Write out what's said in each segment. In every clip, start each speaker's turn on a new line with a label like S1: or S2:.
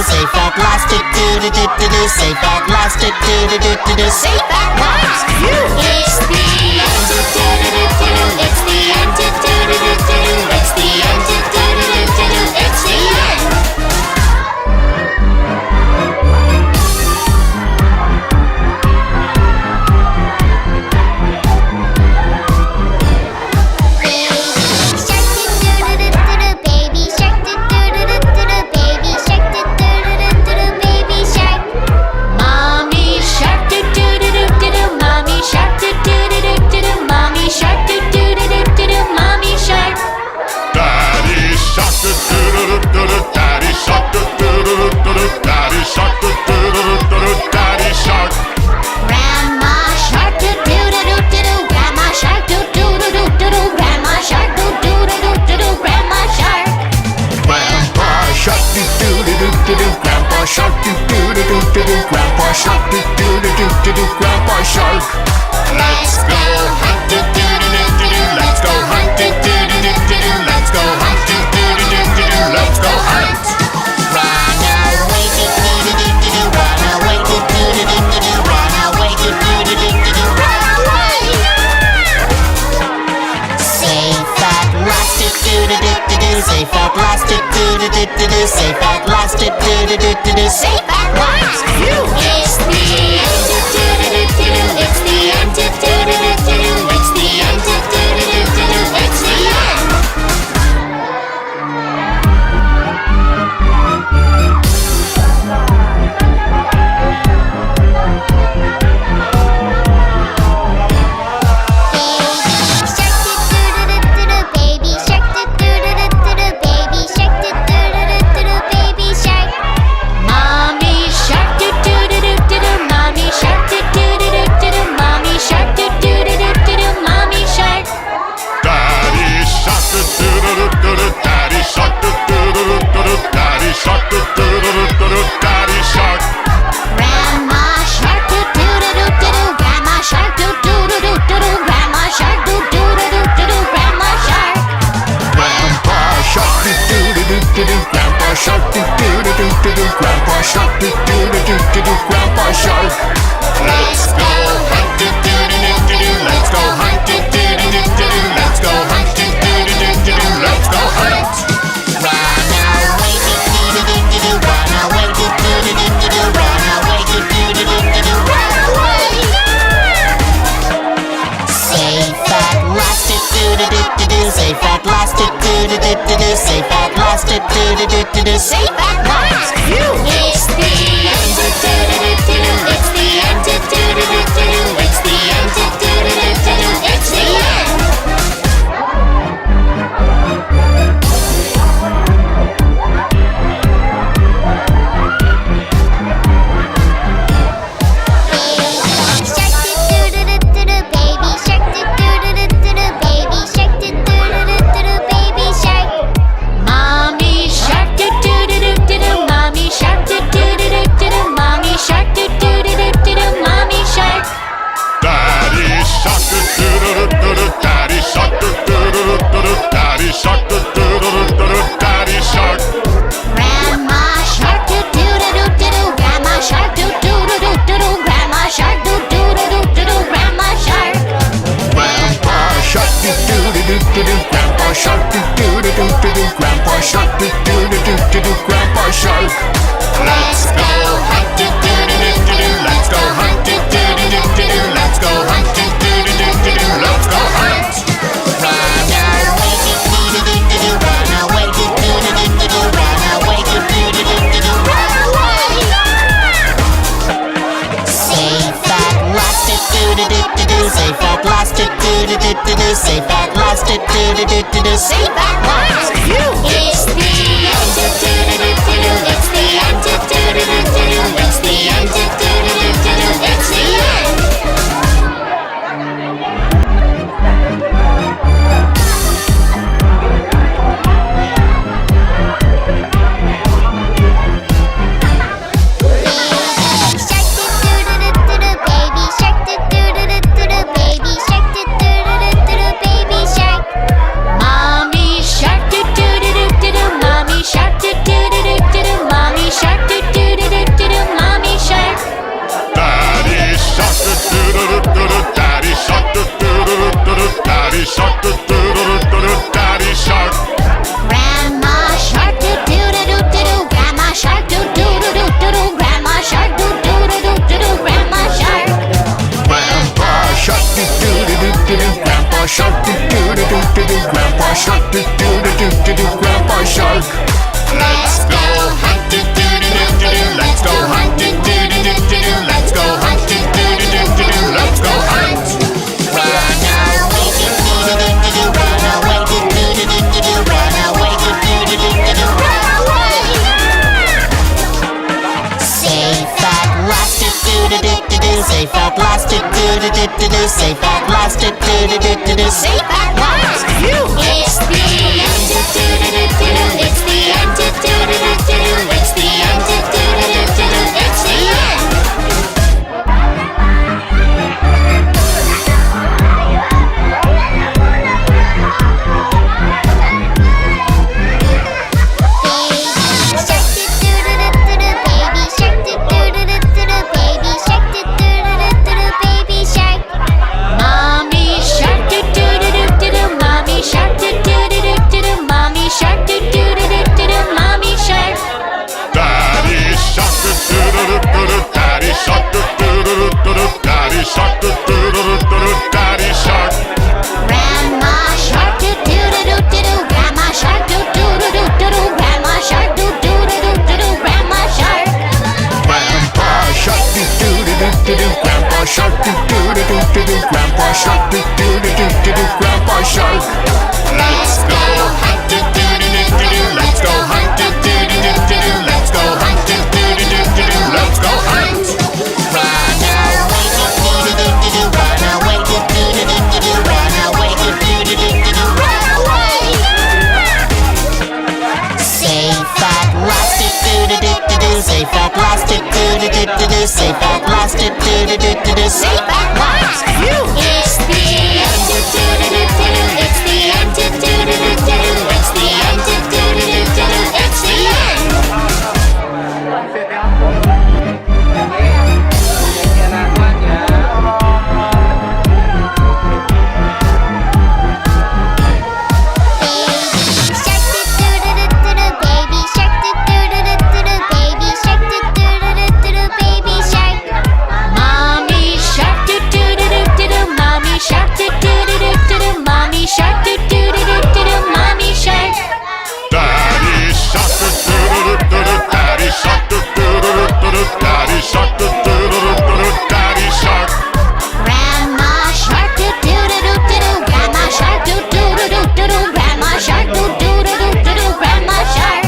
S1: Safe at last, do do do do do do. Safe at last, do do do do do do. Safe at last. It's the end, do do do do do. It's the end, do do do do do. It's the end, do do do do do. It's the end.
S2: Grandpa Shark, do-do-do-do-do, Grandpa Shark. Let's go hunt, do-do-do-do-do. Let's go hunt, do-do-do-do-do. Let's go hunt, do-do-do-do-do. Let's go hunt.
S1: Run away, do-do-do-do-do. Run away, do-do-do-do-do. Run away, do-do-do-do-do. Run away. Safe at last, do-do-do-do-do. Safe at last, do-do-do-do-do. Safe at last, do-do-do-do-do. Safe at last. It's the end, do-do-do-do-do. It's the end, do-do-do-do-do. It's the end, do-do-do-do-do. It's the end.
S2: Grandpa Shark, do-do-do-do-do. Grandpa Shark, do-do-do-do-do. Grandpa Shark. Let's go hunt, do-do-do-do-do. Let's go hunt, do-do-do-do-do. Let's go hunt, do-do-do-do-do. Let's go hunt.
S1: Run away, do-do-do-do-do. Run away, do-do-do-do-do. Run away, do-do-do-do-do. Run away. Safe at last, do-do-do-do-do. Safe at last, do-do-do-do-do. Safe at last, do-do-do-do-do. Safe at last. It's the end, do-do-do-do-do. It's the end, do-do-do-do-do. It's the end, do-do-do-do-do. It's the end.
S2: Grandpa Shark, do-do-do-do-do. Grandpa Shark, do-do-do-do-do. Grandpa Shark. Let's go hunt, do-do-do-do-do. Let's go hunt, do-do-do-do-do. Let's go hunt, do-do-do-do-do. Let's go hunt.
S1: Run away, do-do-do-do-do. Run away, do-do-do-do-do. Run away, do-do-do-do-do. Run away. Safe at last, do-do-do-do-do. Safe at last, do-do-do-do-do. Safe at last, do-do-do-do-do. Safe at last. It's the end, do-do-do-do-do. It's the end, do-do-do-do-do. It's the end, do-do-do-do-do. It's the end. Mommy Shark, do. Safe at last. Do do do do do do. Safe at last. Phew. It's the end. Do do do do do. It's the end. Do do do do do. It's the end. Do do do do do. It's the end.
S2: Daddy shark, do-do-do-do-do. Daddy shark.
S1: Grandma shark, do do do do do do. Grandma shark, do do do do do do. Grandma shark, do do do do do do. Grandma shark.
S2: Grandpa shark, do-do-do-do-do. Grandpa shark, do-do-do-do-do. Grandpa shark, do-do-do-do-do. Grandpa shark. Let's go hunt, do-do-do-do-do. Let's go hunt, do-do-do-do-do. Let's go hunt, do-do-do-do-do. Let's go hunt.
S1: Run away, do do do do do. Run away, do do do do do. Run away, do do do do do. Run away. Safe at last, do do do do do. Safe at last, do do do do do. Safe at last, do do do do do. Safe at last. Phew. It's the end. Do do do do do. It's the end. Do do do do do. It's the end. Do do do do do. It's the end. Mommy shark, do do do do do do. Mommy shark.
S2: Daddy shark, do-do-do-do-do. Daddy shark, do-do-do-do-do. Daddy shark, do-do-do-do-do. Daddy shark.
S1: Grandma shark, do do do do do do. Grandma shark, do do do do do do. Grandma shark, do do do do do do. Grandma shark.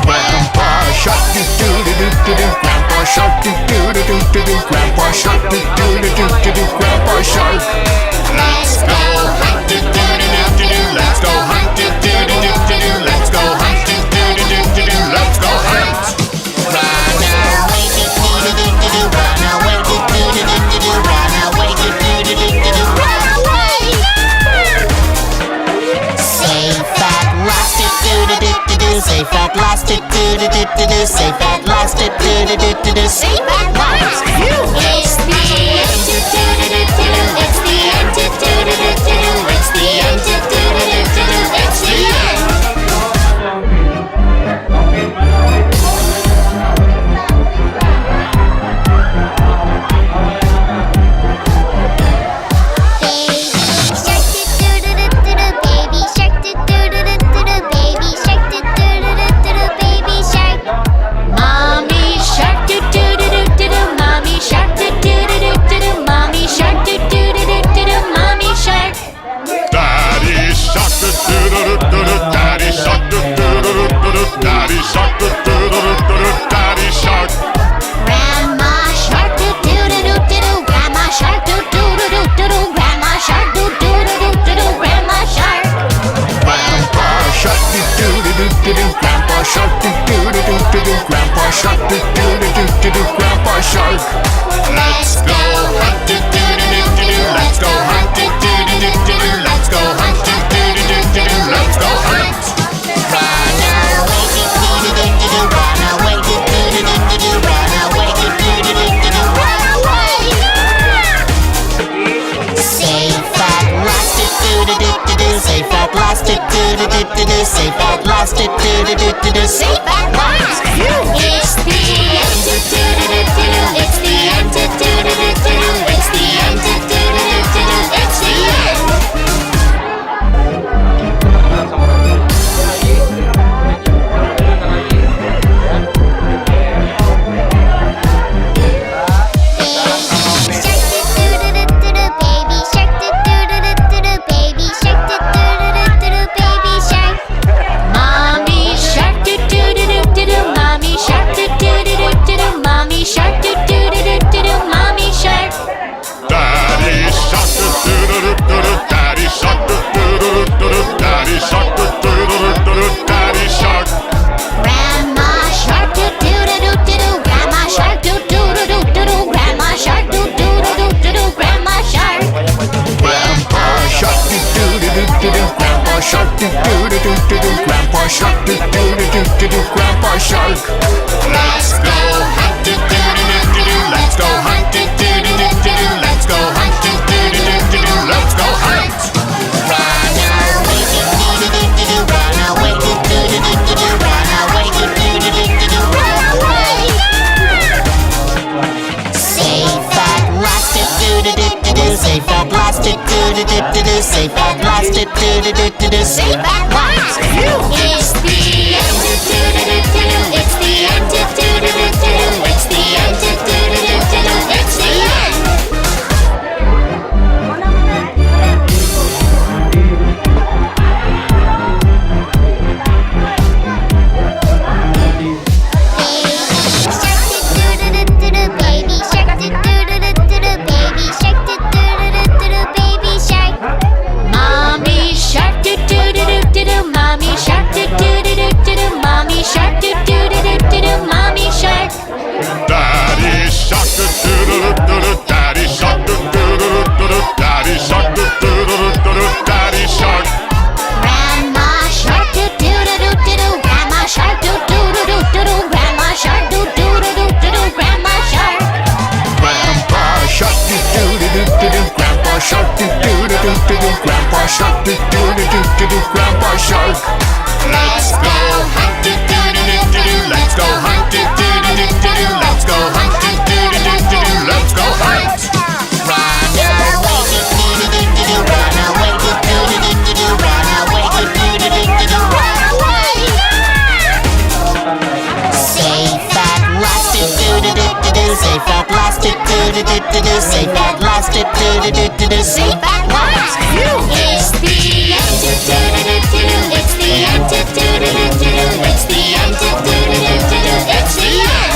S2: Grandpa shark, do-do-do-do-do. Grandpa shark, do-do-do-do-do. Grandpa shark, do-do-do-do-do. Grandpa shark. Let's go hunt, do-do-do-do-do. Let's go hunt, do-do-do-do-do. Let's go hunt, do-do-do-do-do. Let's go hunt.
S1: Run away, do do do do do do. Run away, do do do do do do. Run away, do do do do do do. Run away. Safe at last, do do do do do do. Safe at last, do do do do do do. Safe at last, do do do do do do. Safe at last. Phew. It's the end. Do do do do do do. It's the end. Do do do do do do. It's the end. Do do do do do do. It's the end. Mommy shark, do do do do do do-do-do-do-do-do. Safe at last. It's the end. Do-do-do-do-do. It's the end. Do-do-do-do-do. It's the end. Do-do-do-do-do. It's the end.
S2: Shark, do-do-do-do-do, Grandpa Shark, do-do-do-do-do, Grandpa Shark. Let's go hunt, do-do-do-do-do, let's go hunt, do-do-do-do-do, let's go hunt, do-do-do-do-do, let's go hunt.
S1: Run away, do-do-do-do-do, run away, do-do-do-do-do, run away, do-do-do-do-do, run away. Safe at last, do-do-do-do-do, safe at last, do-do-do-do-do, safe at last, do-do-do-do-do, safe at last. It's the end. Do-do-do-do-do. It's the end. Do-do-do-do-do. It's the end. Do-do-do-do-do. It's the end.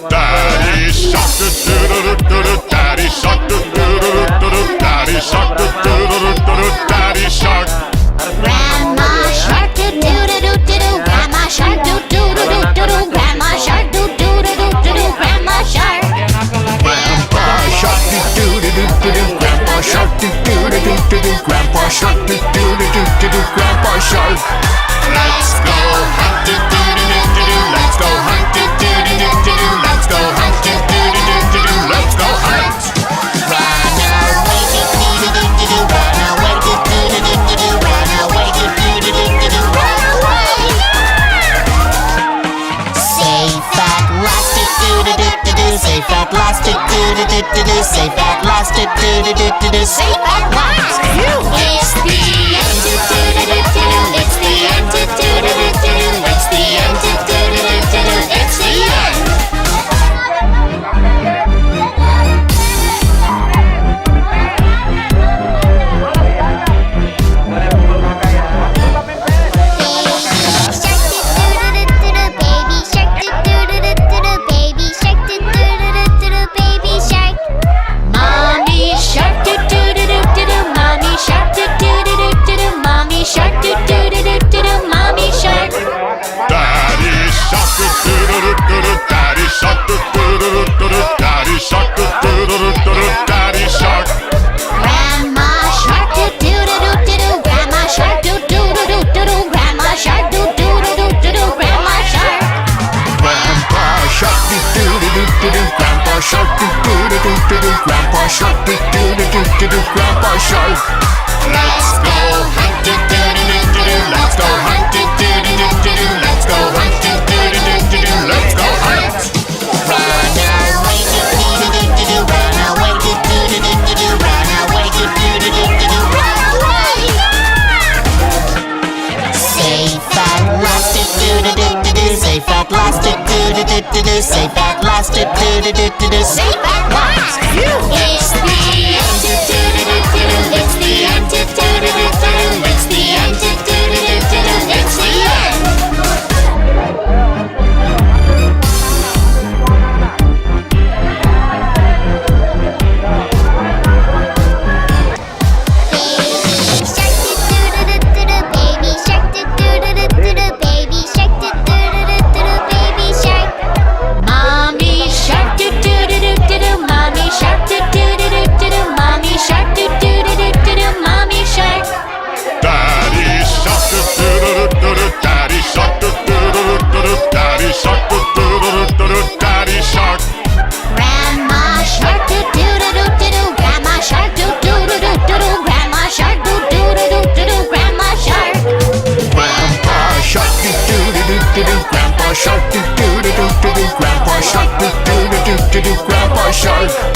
S2: Daddy Shark, do-do-do-do-do, Daddy Shark, do-do-do-do-do, Daddy Shark, do-do-do-do-do, Daddy Shark.
S1: Grandma Shark, do-do-do-do-do, Grandma Shark, do-do-do-do-do, Grandma Shark, do-do-do-do-do, Grandma Shark.
S2: Grandpa Shark, do-do-do-do-do, Grandpa Shark, do-do-do-do-do, Grandpa Shark, do-do-do-do-do, Grandpa Shark. Let's go hunt, do-do-do-do-do, let's go hunt, do-do-do-do-do, let's go hunt, do-do-do-do-do, let's go hunt.
S1: Run away, do-do-do-do-do, run away, do-do-do-do-do, run away, do-do-do-do-do, run away. Safe at last, do-do-do-do-do, safe at last, do-do-do-do-do, safe at last, do-do-do-do-do, safe at last. It's the end. Do-do-do-do-do. It's the end. Do-do-do-do-do. It's the end. Do-do-do-do-do. It's the end.
S2: Daddy Shark, do-do-do-do-do, Daddy Shark.
S1: Grandma Shark, do-do-do-do-do, Grandma Shark, do-do-do-do-do, Grandma Shark, do-do-do-do-do, Grandma Shark.
S2: Grandpa Shark, do-do-do-do-do, Grandpa Shark, do-do-do-do-do, Grandpa Shark, do-do-do-do-do, Grandpa Shark. Let's go hunt, do-do-do-do-do, let's go hunt, do-do-do-do-do, let's go hunt, do-do-do-do-do, let's go hunt.
S1: Run away, do-do-do-do-do, run away, do-do-do-do-do, run away, do-do-do-do-do, run away. Safe at last, do-do-do-do-do, safe at last, do-do-do-do-do, safe at last, do-do-do-do-do, safe at last. It's the end. Do-do-do-do-do. It's the end. Do-do-do-do-do.
S2: Shark.